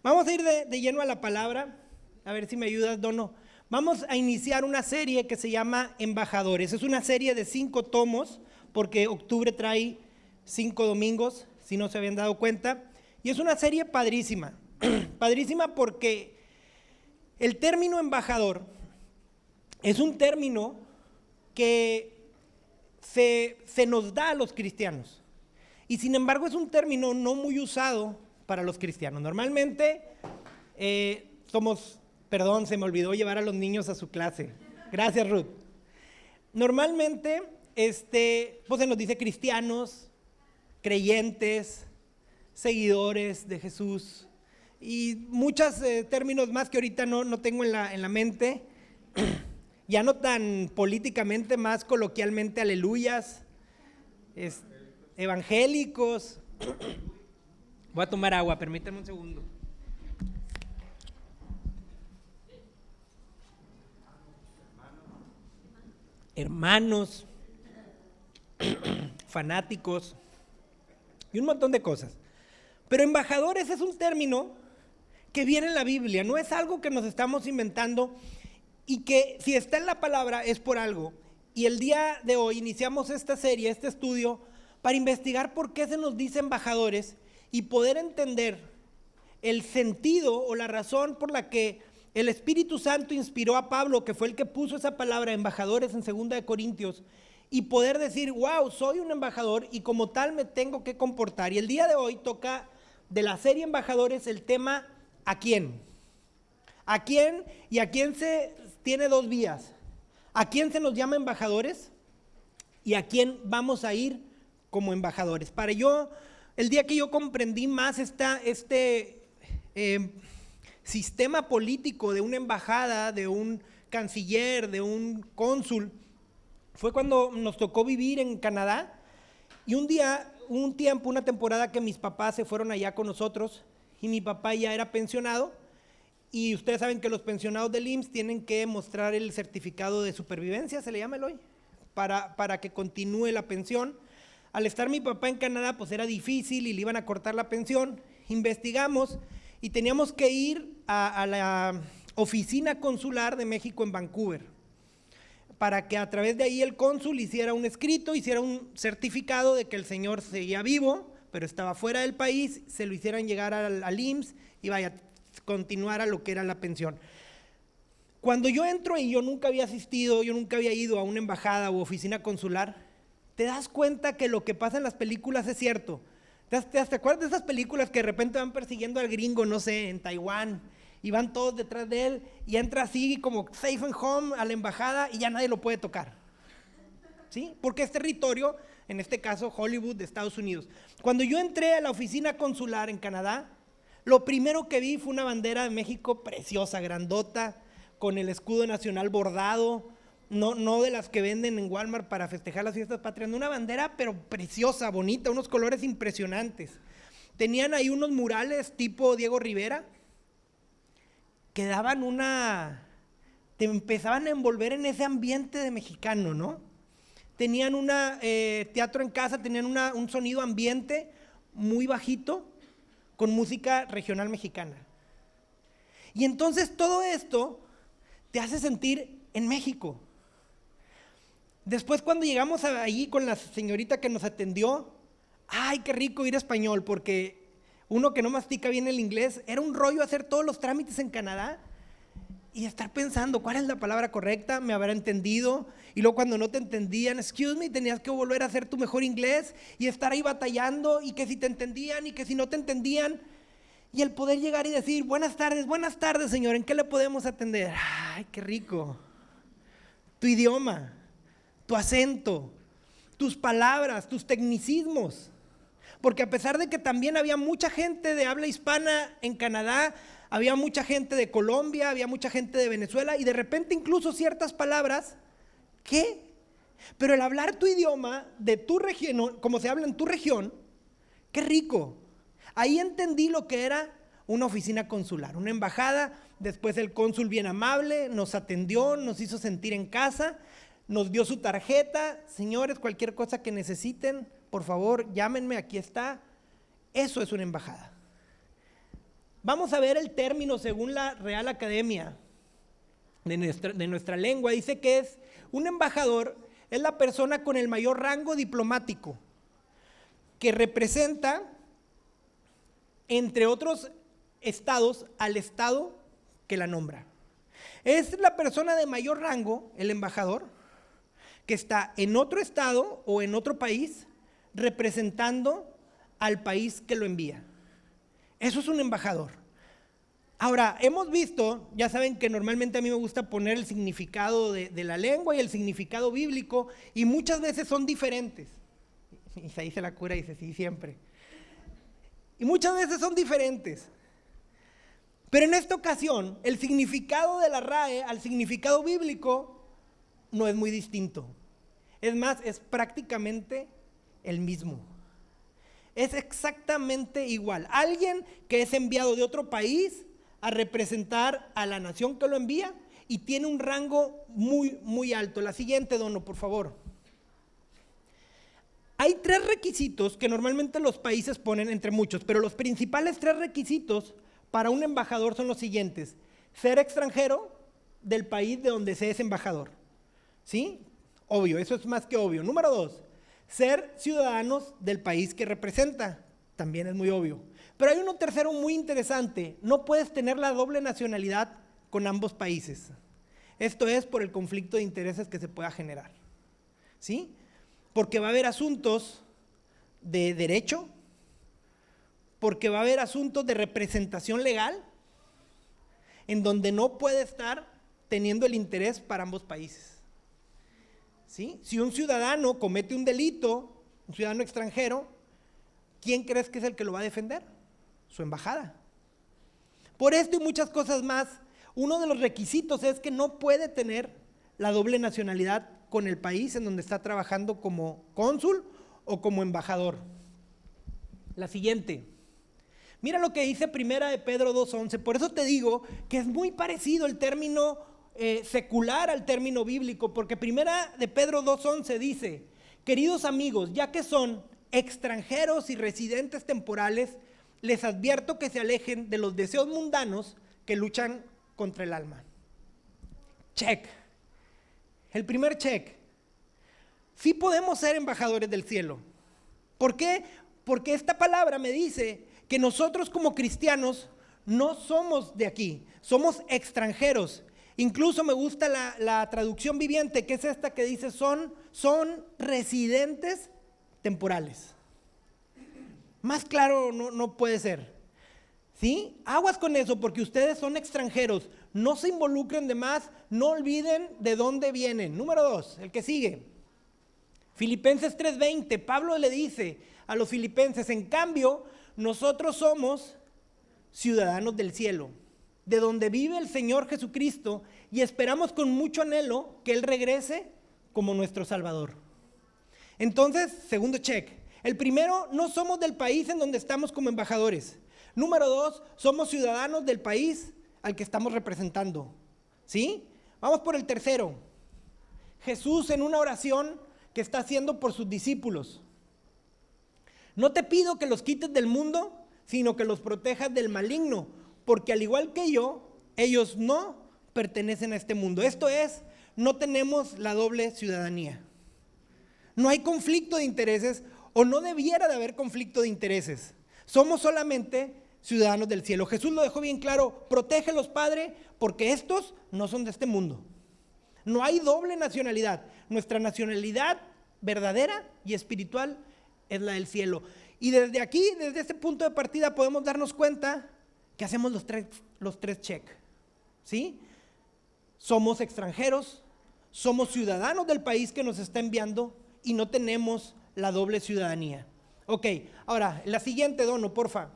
Vamos a ir de lleno a la palabra, a ver si me ayudas, Dono. Vamos a iniciar una serie que se llama Embajadores. Es una serie de 5 tomos, porque octubre trae 5 domingos, si no se habían dado cuenta. Y es una serie padrísima, padrísima porque el término embajador es un término que se nos da a los cristianos. Y sin embargo es un término no muy usado para los cristianos. Normalmente perdón, se me olvidó llevar a los niños a su clase. Gracias, Ruth. Normalmente, pues se nos dice cristianos, creyentes, seguidores de Jesús y muchos términos más que ahorita no tengo en la mente. Ya no tan políticamente, más coloquialmente, aleluyas, evangélicos. Voy a tomar agua, permítanme un segundo. Hermanos, fanáticos y un montón de cosas. Pero embajadores es un término que viene en la Biblia, no es algo que nos estamos inventando y que si está en la palabra es por algo. Y el día de hoy iniciamos esta serie, este estudio, para investigar por qué se nos dice embajadores y poder entender el sentido o la razón por la que el Espíritu Santo inspiró a Pablo, que fue el que puso esa palabra embajadores en 2 de Corintios, y poder decir, wow, soy un embajador y como tal me tengo que comportar. Y el día de hoy toca de la serie Embajadores el tema ¿a quién? ¿A quién? Y a quién se tiene 2 vías. ¿A quién se nos llama embajadores? ¿Y a quién vamos a ir como embajadores? El día que yo comprendí más este sistema político de una embajada, de un canciller, de un cónsul, fue cuando nos tocó vivir en Canadá. Y una temporada que mis papás se fueron allá con nosotros y mi papá ya era pensionado. Y ustedes saben que los pensionados del IMSS tienen que mostrar el certificado de supervivencia, se le llama el hoy, para que continúe la pensión. Al estar mi papá en Canadá, pues era difícil y le iban a cortar la pensión. Investigamos y teníamos que ir a la oficina consular de México en Vancouver, para que a través de ahí el cónsul hiciera un escrito, hiciera un certificado de que el señor seguía vivo, pero estaba fuera del país, se lo hicieran llegar al IMSS y continuara lo que era la pensión. Cuando yo entro y yo nunca había ido a una embajada u oficina consular, te das cuenta que lo que pasa en las películas es cierto. ¿Te acuerdas de esas películas que de repente van persiguiendo al gringo, no sé, en Taiwán, y van todos detrás de él, y entra así como safe and home a la embajada y ya nadie lo puede tocar? ¿Sí? Porque es territorio, en este caso Hollywood de Estados Unidos. Cuando yo entré a la oficina consular en Canadá, lo primero que vi fue una bandera de México preciosa, grandota, con el escudo nacional bordado, no de las que venden en Walmart para festejar las fiestas patrias, una bandera pero preciosa, bonita, unos colores impresionantes. Tenían ahí unos murales tipo Diego Rivera que te empezaban a envolver en ese ambiente de mexicano, ¿no? Tenían teatro en casa, tenían un sonido ambiente muy bajito con música regional mexicana. Y entonces todo esto te hace sentir en México. Después cuando llegamos allí con la señorita que nos atendió, ¡ay, qué rico ir español! Porque uno que no mastica bien el inglés, era un rollo hacer todos los trámites en Canadá y estar pensando, ¿cuál es la palabra correcta? ¿Me habrá entendido? Y luego cuando no te entendían, excuse me, tenías que volver a hacer tu mejor inglés y estar ahí batallando y que si te entendían y que si no te entendían. Y el poder llegar y decir, buenas tardes, señor, ¿en qué le podemos atender? ¡Ay, qué rico! Tu idioma, tu acento, tus palabras, tus tecnicismos. Porque a pesar de que también había mucha gente de habla hispana en Canadá, había mucha gente de Colombia, había mucha gente de Venezuela y de repente incluso ciertas palabras, ¿qué? Pero el hablar tu idioma de tu región, como se habla en tu región, ¡qué rico! Ahí entendí lo que era una oficina consular, una embajada. Después el cónsul bien amable nos atendió, nos hizo sentir en casa, nos dio su tarjeta. Señores, cualquier cosa que necesiten, por favor, llámenme, aquí está. Eso es una embajada. Vamos a ver el término según la Real Academia de nuestra lengua. Dice que es un embajador, es la persona con el mayor rango diplomático, que representa, entre otros estados, al estado que la nombra. Es la persona de mayor rango, el embajador, que está en otro estado o en otro país representando al país que lo envía. Eso es un embajador. Ahora, hemos visto, ya saben que normalmente a mí me gusta poner el significado de la lengua y el significado bíblico, y muchas veces son diferentes. Y ahí se la cura y dice, sí, siempre. Y muchas veces son diferentes. Pero en esta ocasión, el significado de la RAE al significado bíblico no es muy distinto. Es más, es prácticamente el mismo. Es exactamente igual. Alguien que es enviado de otro país a representar a la nación que lo envía y tiene un rango muy, muy alto. La siguiente, Dono, por favor. Hay 3 requisitos que normalmente los países ponen, entre muchos, pero los principales 3 requisitos para un embajador son los siguientes: ser extranjero del país de donde se es embajador. ¿Sí? Obvio, eso es más que obvio. Número 2, ser ciudadanos del país que representa. También es muy obvio. Pero hay uno tercero muy interesante: no puedes tener la doble nacionalidad con ambos países. Esto es por el conflicto de intereses que se pueda generar. ¿Sí? Porque va a haber asuntos de derecho, porque va a haber asuntos de representación legal, en donde no puede estar teniendo el interés para ambos países. ¿Sí? Si un ciudadano comete un delito, un ciudadano extranjero, ¿quién crees que es el que lo va a defender? Su embajada. Por esto y muchas cosas más, uno de los requisitos es que no puede tener la doble nacionalidad con el país en donde está trabajando como cónsul o como embajador. La siguiente. Mira lo que dice Primera de Pedro 2:11. Por eso te digo que es muy parecido el término secular al término bíblico, porque Primera de Pedro 2:11 dice: queridos amigos, ya que son extranjeros y residentes temporales, les advierto que se alejen de los deseos mundanos que luchan contra el alma. Check. El primer check. Sí podemos ser embajadores del cielo. ¿Por qué? Porque esta palabra me dice que nosotros como cristianos no somos de aquí, somos extranjeros. Incluso me gusta la traducción viviente, que es esta que dice son residentes temporales. Más claro no puede ser. ¿Sí? Aguas con eso, porque ustedes son extranjeros. No se involucren de más, no olviden de dónde vienen. Número 2, el que sigue. Filipenses 3:20, Pablo le dice a los filipenses: en cambio, nosotros somos ciudadanos del cielo, de donde vive el Señor Jesucristo, y esperamos con mucho anhelo que Él regrese como nuestro Salvador. Entonces, segundo check. El primero, no somos del país en donde estamos como embajadores. Número 2, somos ciudadanos del país al que estamos representando. ¿Sí? Vamos por el tercero. Jesús, en una oración que está haciendo por sus discípulos: no te pido que los quites del mundo, sino que los protejas del maligno, porque al igual que yo, ellos no pertenecen a este mundo. Esto es, no tenemos la doble ciudadanía. No hay conflicto de intereses, o no debiera de haber conflicto de intereses. Somos solamente ciudadanos del cielo. Jesús lo dejó bien claro: protégelos, Padre, porque estos no son de este mundo. No hay doble nacionalidad. Nuestra nacionalidad verdadera y espiritual es la del cielo. Y desde aquí, desde este punto de partida, podemos darnos cuenta que hacemos los tres check. ¿Sí? Somos extranjeros, somos ciudadanos del país que nos está enviando y no tenemos la doble ciudadanía. Ok, ahora, la siguiente, Dono, porfa.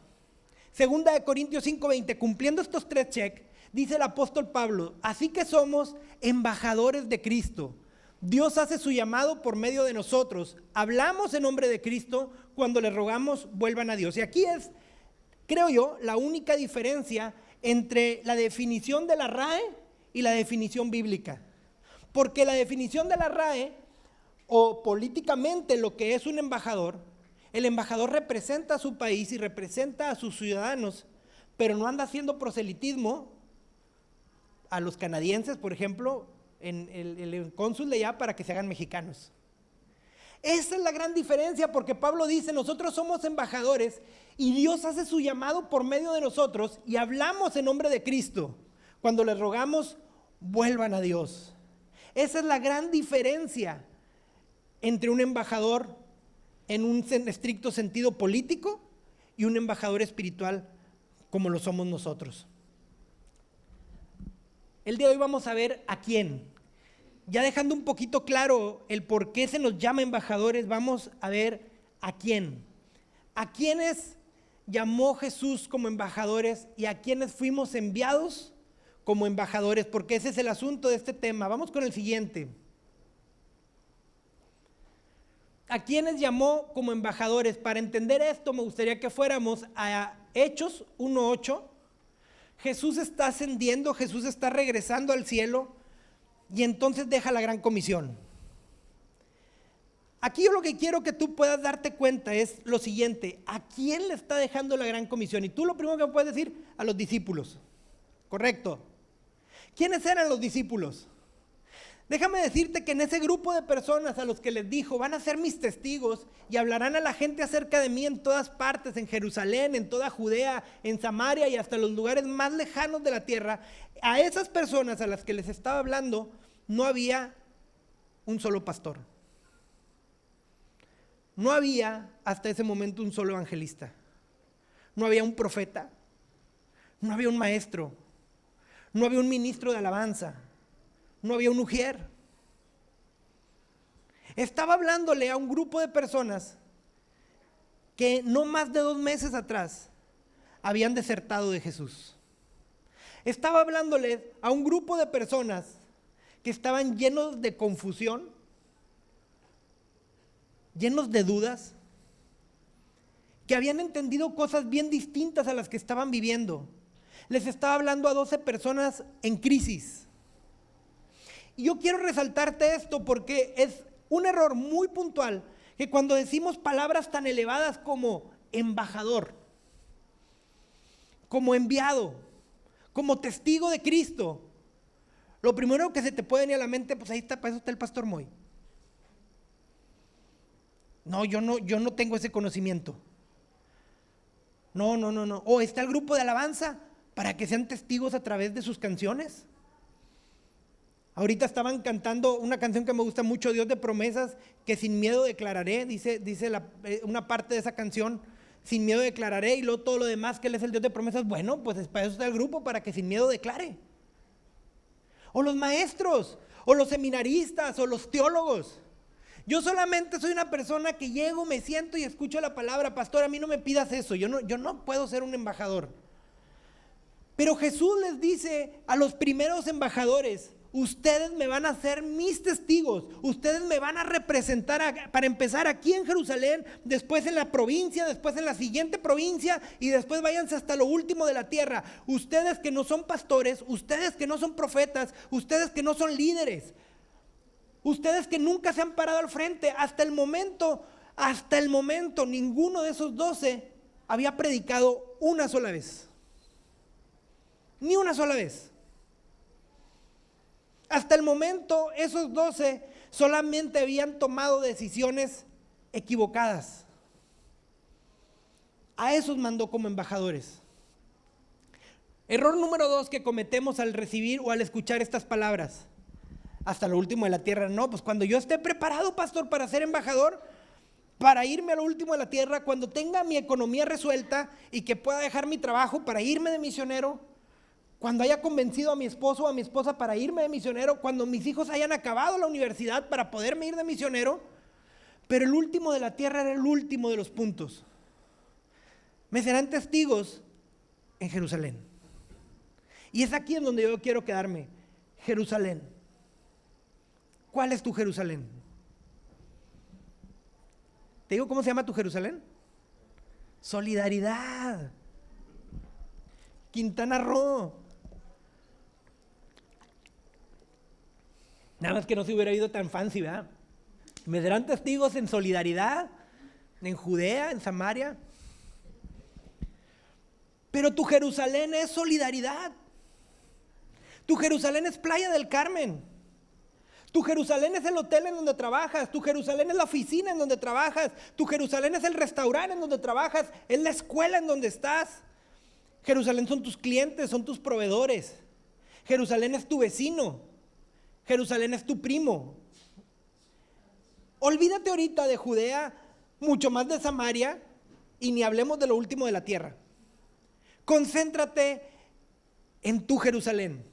Segunda de Corintios 5:20, cumpliendo estos 3 check, dice el apóstol Pablo: así que somos embajadores de Cristo. Dios hace su llamado por medio de nosotros. Hablamos en nombre de Cristo cuando les rogamos vuelvan a Dios. Y aquí es, creo yo, la única diferencia entre la definición de la RAE y la definición bíblica. Porque la definición de la RAE, o políticamente lo que es un embajador, el embajador representa a su país y representa a sus ciudadanos, pero no anda haciendo proselitismo a los canadienses, por ejemplo, en el cónsul de allá para que se hagan mexicanos. Esa es la gran diferencia, porque Pablo dice, nosotros somos embajadores y Dios hace su llamado por medio de nosotros y hablamos en nombre de Cristo. Cuando les rogamos, vuelvan a Dios. Esa es la gran diferencia entre un embajador en un estricto sentido político y un embajador espiritual como lo somos nosotros. El día de hoy vamos a ver a quién. Ya dejando un poquito claro el por qué se nos llama embajadores, vamos a ver a quién. A quiénes llamó Jesús como embajadores y a quiénes fuimos enviados como embajadores, porque ese es el asunto de este tema. Vamos con el siguiente. ¿A quiénes llamó como embajadores? Para entender esto me gustaría que fuéramos a Hechos 1:8. Jesús está ascendiendo, Jesús está regresando al cielo y entonces deja la gran comisión. Aquí yo lo que quiero que tú puedas darte cuenta es lo siguiente: ¿a quién le está dejando la gran comisión? Y tú lo primero que me puedes decir, a los discípulos. Correcto. ¿Quiénes eran los discípulos? Déjame decirte que en ese grupo de personas a los que les dijo, van a ser mis testigos y hablarán a la gente acerca de mí en todas partes, en Jerusalén, en toda Judea, en Samaria y hasta los lugares más lejanos de la tierra, a esas personas a las que les estaba hablando, no había un solo pastor. No había hasta ese momento un solo evangelista. No había un profeta. No había un maestro. No había un ministro de alabanza. No había un ujier. Estaba hablándole a un grupo de personas que no más de 2 meses atrás habían desertado de Jesús. Estaba hablándole a un grupo de personas que estaban llenos de confusión, llenos de dudas, que habían entendido cosas bien distintas a las que estaban viviendo. Les estaba hablando a 12 personas en crisis. Y yo quiero resaltarte esto porque es un error muy puntual que cuando decimos palabras tan elevadas como embajador, como enviado, como testigo de Cristo, lo primero que se te puede venir a la mente, pues ahí está, para eso está el pastor Moy. No, yo no tengo ese conocimiento. No. O está el grupo de alabanza para que sean testigos a través de sus canciones. Ahorita estaban cantando una canción que me gusta mucho, Dios de promesas, que sin miedo declararé, dice una parte de esa canción, sin miedo declararé, y luego todo lo demás, que Él es el Dios de promesas. Bueno, pues para eso está el grupo, para que sin miedo declare. O los maestros, o los seminaristas, o los teólogos. Yo solamente soy una persona que llego, me siento y escucho la palabra. Pastor, a mí no me pidas eso, yo no puedo ser un embajador. Pero Jesús les dice a los primeros embajadores: ustedes me van a ser mis testigos, ustedes me van a representar para empezar aquí en Jerusalén, después en la provincia, después en la siguiente provincia y después váyanse hasta lo último de la tierra. Ustedes que no son pastores, ustedes que no son profetas, ustedes que no son líderes, ustedes que nunca se han parado al frente, hasta el momento, ninguno de esos 12 había predicado una sola vez. Ni una sola vez. Hasta el momento, esos 12 solamente habían tomado decisiones equivocadas. A esos mandó como embajadores. Error número 2 que cometemos al recibir o al escuchar estas palabras: hasta lo último de la tierra. No, pues cuando yo esté preparado, pastor, para ser embajador, para irme a lo último de la tierra, cuando tenga mi economía resuelta y que pueda dejar mi trabajo para irme de misionero, cuando haya convencido a mi esposo o a mi esposa para irme de misionero, cuando mis hijos hayan acabado la universidad para poderme ir de misionero. Pero el último de la tierra era el último de los puntos. Me serán testigos en Jerusalén. Y es aquí en donde yo quiero quedarme. Jerusalén. ¿Cuál es tu Jerusalén? ¿Te digo cómo se llama tu Jerusalén? Solidaridad. Quintana Roo. Nada más que no se hubiera ido tan fancy, ¿verdad? Me serán testigos en Solidaridad, en Judea, en Samaria. Pero tu Jerusalén es solidaridad. Tu Jerusalén es Playa del Carmen. Tu Jerusalén es el hotel en donde trabajas. Tu Jerusalén es la oficina en donde trabajas. Tu Jerusalén es el restaurante en donde trabajas. Es la escuela en donde estás. Jerusalén son tus clientes, son tus proveedores. Jerusalén es tu vecino. Jerusalén es tu primo. Olvídate ahorita de Judea, mucho más de Samaria, y ni hablemos de lo último de la tierra. Concéntrate en tu Jerusalén.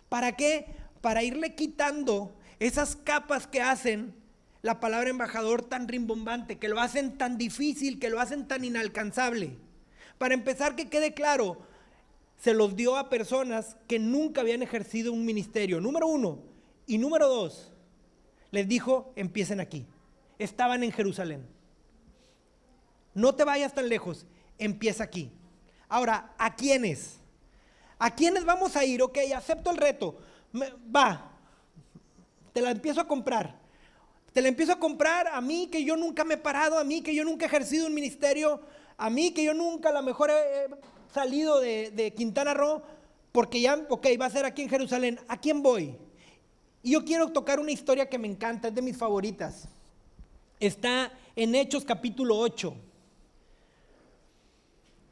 ¿Para qué? Para irle quitando esas capas que hacen la palabra embajador tan rimbombante, que lo hacen tan difícil, que lo hacen tan inalcanzable. Para empezar, que quede claro, se los dio a personas que nunca habían ejercido un ministerio, número 1. Y número 2, les dijo, empiecen aquí. Estaban en Jerusalén. No te vayas tan lejos, empieza aquí. Ahora, ¿a quiénes? ¿A quiénes vamos a ir? Ok, acepto el reto. Te la empiezo a comprar. Te la empiezo a comprar a mí que yo nunca me he parado, a mí que yo nunca he ejercido un ministerio, a mí que yo nunca a lo mejor he salido de Quintana Roo, porque ya, ok, va a ser aquí en Jerusalén. ¿A quién voy? Y yo quiero tocar una historia que me encanta, es de mis favoritas. Está en Hechos capítulo 8.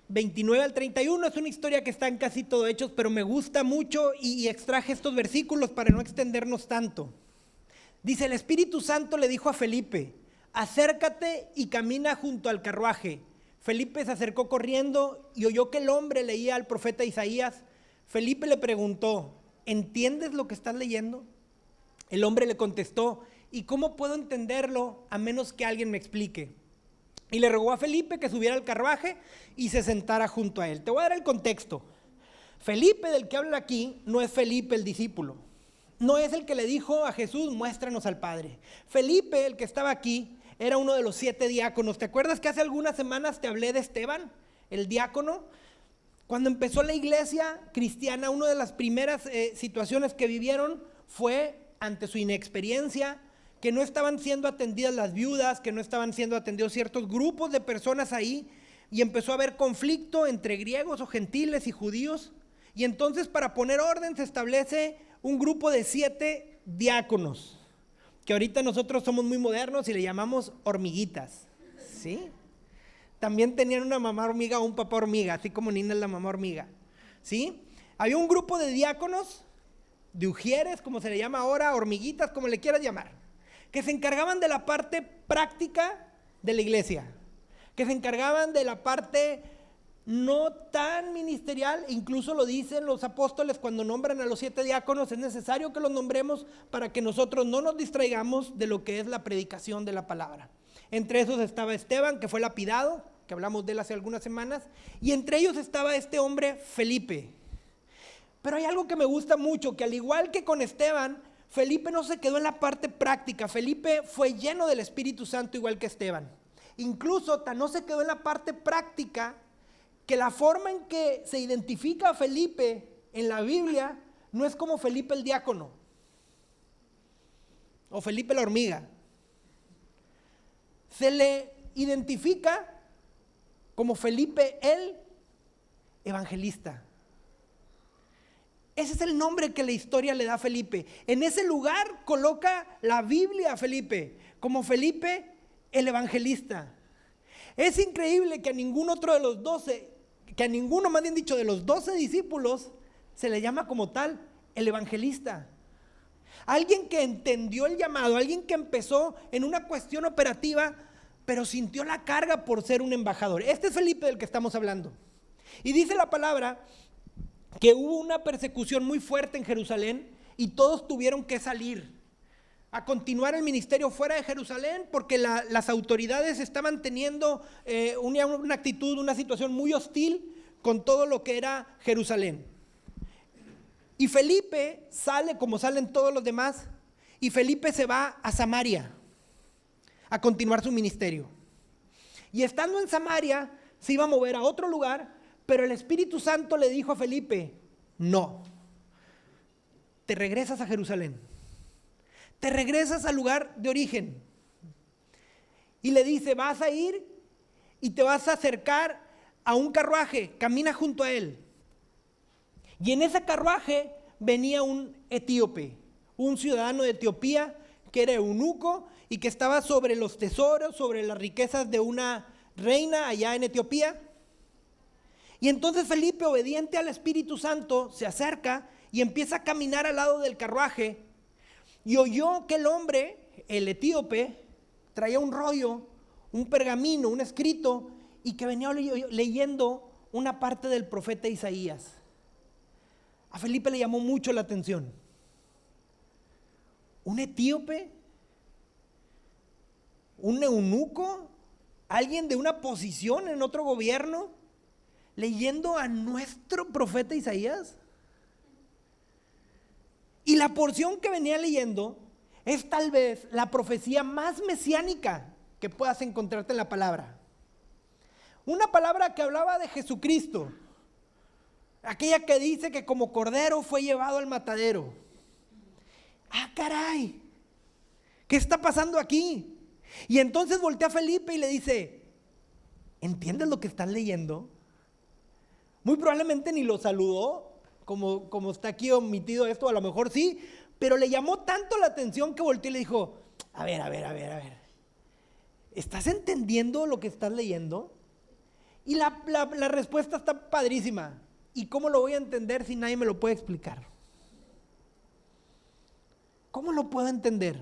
29 al 31, es una historia que está en casi todo Hechos, pero me gusta mucho y extraje estos versículos para no extendernos tanto. Dice, el Espíritu Santo le dijo a Felipe, acércate y camina junto al carruaje. Felipe se acercó corriendo y oyó que el hombre leía al profeta Isaías. Felipe le preguntó, ¿entiendes lo que estás leyendo? El hombre le contestó, ¿y cómo puedo entenderlo a menos que alguien me explique? Y le rogó a Felipe que subiera al carruaje y se sentara junto a él. Te voy a dar el contexto. Felipe, del que habla aquí, no es Felipe el discípulo. No es el que le dijo a Jesús, muéstranos al Padre. Felipe, el que estaba aquí, era uno de los 7 diáconos. ¿Te acuerdas que hace algunas semanas te hablé de Esteban, el diácono? Cuando empezó la iglesia cristiana, una de las primeras situaciones que vivieron fue ante su inexperiencia, que no estaban siendo atendidas las viudas, que no estaban siendo atendidos ciertos grupos de personas ahí, y empezó a haber conflicto entre griegos o gentiles y judíos, y entonces para poner orden se establece un grupo de 7 diáconos, que ahorita nosotros somos muy modernos y le llamamos hormiguitas, ¿sí? También tenían una mamá hormiga o un papá hormiga, así como Nina es la mamá hormiga, ¿sí? Había un grupo de diáconos, de ujieres, como se le llama ahora, hormiguitas, como le quieras llamar, que se encargaban de la parte práctica de la iglesia, que se encargaban de la parte no tan ministerial, incluso lo dicen los apóstoles cuando nombran a los 7 diáconos, es necesario que los nombremos para que nosotros no nos distraigamos de lo que es la predicación de la palabra. Entre esos estaba Esteban, que fue lapidado, que hablamos de él hace algunas semanas, y entre ellos estaba este hombre Felipe. Pero hay algo que me gusta mucho, que al igual que con Esteban, Felipe no se quedó en la parte práctica. Felipe fue lleno del Espíritu Santo igual que Esteban. Incluso no se quedó en la parte práctica, que la forma en que se identifica a Felipe en la Biblia no es como Felipe el diácono o Felipe la hormiga. Se le identifica como Felipe el evangelista. Ese es el nombre que la historia le da a Felipe. En ese lugar coloca la Biblia a Felipe como Felipe el evangelista. Es increíble que a ningún otro de los 12, que a ninguno, más bien dicho, de los 12 discípulos se le llama como tal el evangelista. Alguien que entendió el llamado, alguien que empezó en una cuestión operativa, pero sintió la carga por ser un embajador. Este es Felipe del que estamos hablando. Y dice la palabra que hubo una persecución muy fuerte en Jerusalén y todos tuvieron que salir a continuar el ministerio fuera de Jerusalén porque las autoridades estaban teniendo una actitud, una situación muy hostil con todo lo que era Jerusalén. Y Felipe sale como salen todos los demás, y Felipe se va a Samaria a continuar su ministerio. Y estando en Samaria se iba a mover a otro lugar, pero el Espíritu Santo le dijo a Felipe, no, te regresas a Jerusalén, te regresas al lugar de origen. Y le dice, vas a ir y te vas a acercar a un carruaje, camina junto a él. Y en ese carruaje venía un etíope, un ciudadano de Etiopía que era eunuco y que estaba sobre los tesoros, sobre las riquezas de una reina allá en Etiopía. Y entonces Felipe, obediente al Espíritu Santo, se acerca y empieza a caminar al lado del carruaje y oyó que el hombre, el etíope, traía un rollo, un pergamino, un escrito, y que venía leyendo una parte del profeta Isaías. A Felipe le llamó mucho la atención. ¿Un etíope? ¿Un eunuco? ¿Alguien de una posición en otro gobierno? ¿Leyendo a nuestro profeta Isaías? Y la porción que venía leyendo es tal vez la profecía más mesiánica que puedas encontrarte en la palabra. Una palabra que hablaba de Jesucristo, aquella que dice que como cordero fue llevado al matadero. ¡Ah, caray! ¿Qué está pasando aquí? Y entonces voltea a Felipe y le dice, ¿entiendes lo que estás leyendo? Muy probablemente ni lo saludó, como está aquí omitido esto, a lo mejor sí, pero le llamó tanto la atención que volteó y le dijo, a ver, ¿estás entendiendo lo que estás leyendo? Y la respuesta está padrísima. ¿Y cómo lo voy a entender si nadie me lo puede explicar? ¿Cómo lo puedo entender?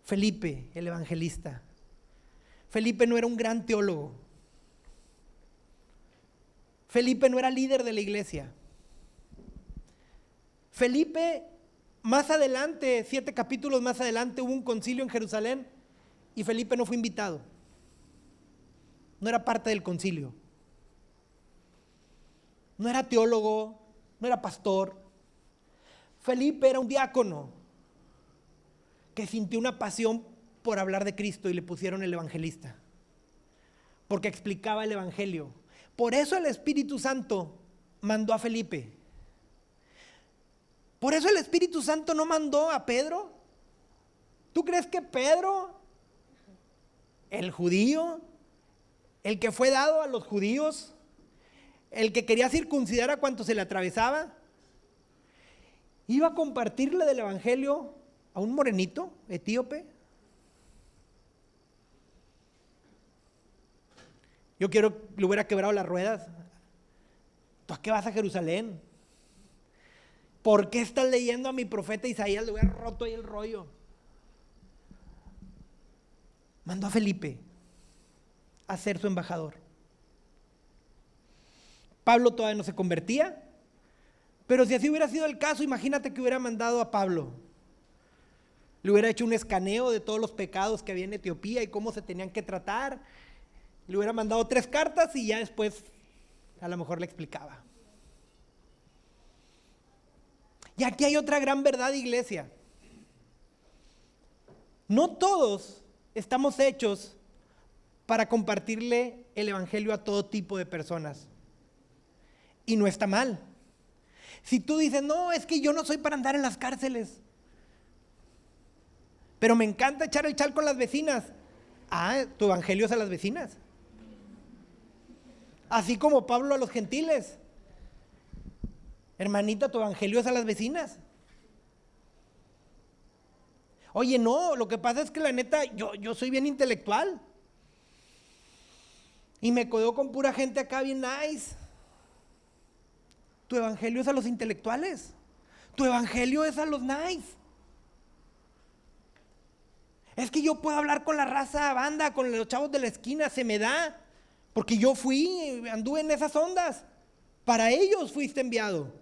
Felipe, el evangelista. Felipe no era un gran teólogo. Felipe no era líder de la iglesia. Felipe, más adelante, 7 capítulos más adelante, hubo un concilio en Jerusalén y Felipe no fue invitado. No era parte del concilio. No era teólogo, no era pastor. Felipe era un diácono que sintió una pasión por hablar de Cristo y le pusieron el evangelista, porque explicaba el evangelio. Por eso el Espíritu Santo mandó a Felipe. Por eso el Espíritu Santo no mandó a Pedro. ¿Tú crees que Pedro, el judío, el que fue dado a los judíos, el que quería circuncidar a cuantos se le atravesaba, iba a compartirle del evangelio a un morenito etíope? Le hubiera quebrado las ruedas. ¿Tú a qué vas a Jerusalén? ¿Por qué estás leyendo a mi profeta Isaías? Le hubiera roto ahí el rollo. Mandó a Felipe a ser su embajador. Pablo todavía no se convertía, pero si así hubiera sido el caso, imagínate que hubiera mandado a Pablo. Le hubiera hecho un escaneo de todos los pecados que había en Etiopía y cómo se tenían que tratar. Le hubiera mandado 3 cartas y ya después a lo mejor le explicaba. Y aquí hay otra gran verdad, iglesia. No todos estamos hechos para compartirle el evangelio a todo tipo de personas. Y no está mal. Si tú dices, no, es que yo no soy para andar en las cárceles, pero me encanta echar el chal con las vecinas. Ah, tu evangelio es a las vecinas. Así como Pablo a los gentiles. Hermanita, tu evangelio es a las vecinas. Oye, no, lo que pasa es que la neta, yo soy bien intelectual. Y me codeo con pura gente acá bien nice. Tu evangelio es a los intelectuales. Tu evangelio es a los nice. Es que yo puedo hablar con la raza banda, con los chavos de la esquina, se me da. Porque yo anduve en esas ondas. Para ellos fuiste enviado.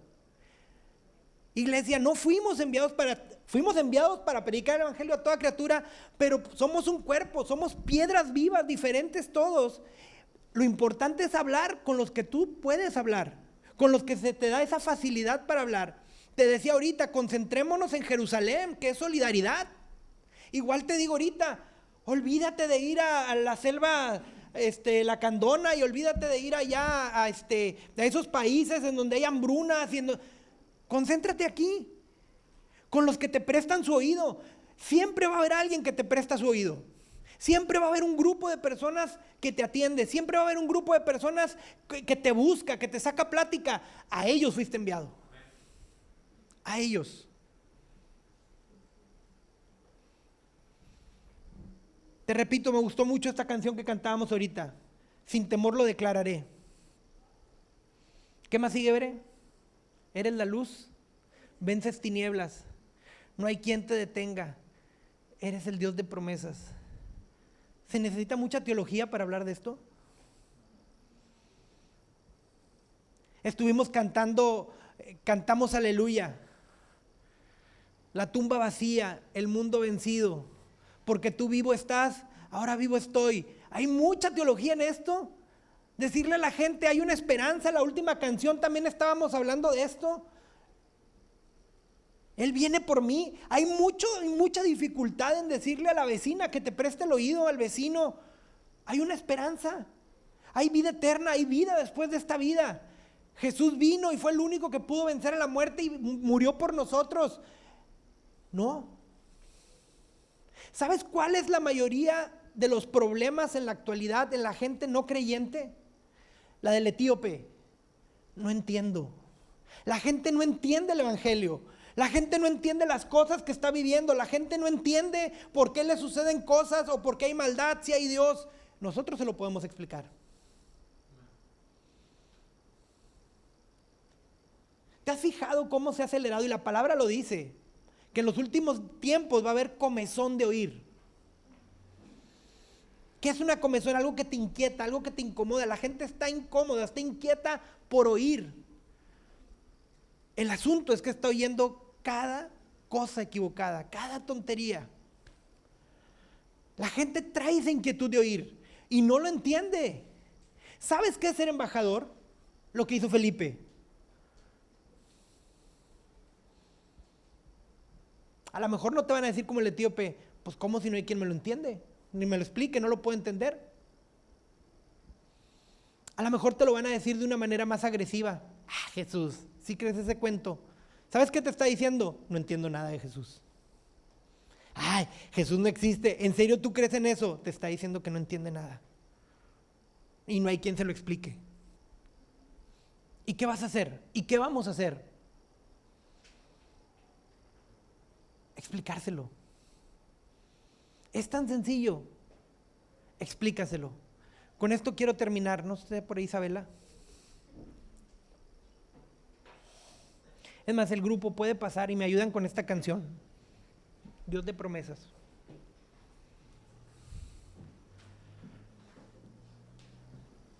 Iglesia, no fuimos enviados para predicar el evangelio a toda criatura, pero somos un cuerpo, somos piedras vivas, diferentes todos. Lo importante es hablar con los que tú puedes hablar, con los que se te da esa facilidad para hablar. Te decía ahorita, concentrémonos en Jerusalén, que es solidaridad. Igual te digo ahorita, olvídate de ir a la selva lacandona y olvídate de ir allá a esos países en donde hay hambrunas. Concéntrate aquí, con los que te prestan su oído. Siempre va a haber alguien que te presta su oído. Siempre va a haber un grupo de personas que te atiende. Siempre va a haber un grupo de personas que te busca, que te saca plática. A ellos fuiste enviado. A ellos. Te repito, me gustó mucho esta canción que cantábamos ahorita. Sin temor lo declararé. ¿Qué más sigue, Veré? Eres la luz, vences tinieblas. No hay quien te detenga. Eres el Dios de promesas. ¿Se necesita mucha teología para hablar de esto? Estuvimos cantamos aleluya. La tumba vacía, el mundo vencido. Porque tú vivo estás, ahora vivo estoy. Hay mucha teología en esto. Decirle a la gente, hay una esperanza. La última canción también estábamos hablando de esto. Él viene por mí. Hay mucha dificultad en decirle a la vecina que te preste el oído, al vecino. Hay una esperanza. Hay vida eterna, hay vida después de esta vida. Jesús vino y fue el único que pudo vencer a la muerte y murió por nosotros. No. ¿Sabes cuál es la mayoría de los problemas en la actualidad en la gente no creyente? La del etíope. No entiendo. La gente no entiende el evangelio. La gente no entiende las cosas que está viviendo. La gente no entiende por qué le suceden cosas o por qué hay maldad si hay Dios. Nosotros se lo podemos explicar. ¿Te has fijado cómo se ha acelerado? Y la palabra lo dice, que en los últimos tiempos va a haber comezón de oír. ¿Qué es una comezón? Algo que te inquieta, algo que te incomoda. La gente está incómoda, está inquieta por oír. El asunto es que está oyendo cada cosa equivocada, cada tontería. La gente trae esa inquietud de oír y no lo entiende. ¿Sabes qué es ser embajador? Lo que hizo Felipe. A lo mejor no te van a decir como el etíope, pues ¿cómo si no hay quien me lo entiende? Ni me lo explique, no lo puedo entender. A lo mejor te lo van a decir de una manera más agresiva. Ah, Jesús, ¿sí crees ese cuento? ¿Sabes qué te está diciendo? No entiendo nada de Jesús. Ay, Jesús no existe. ¿En serio tú crees en eso? Te está diciendo que no entiende nada. Y no hay quien se lo explique. ¿Y qué vas a hacer? ¿Y qué vamos a hacer? Explicárselo. Es tan sencillo. Explícaselo. Con esto quiero terminar. No sé por ahí, Isabela. Es más, el grupo puede pasar y me ayudan con esta canción. Dios de promesas.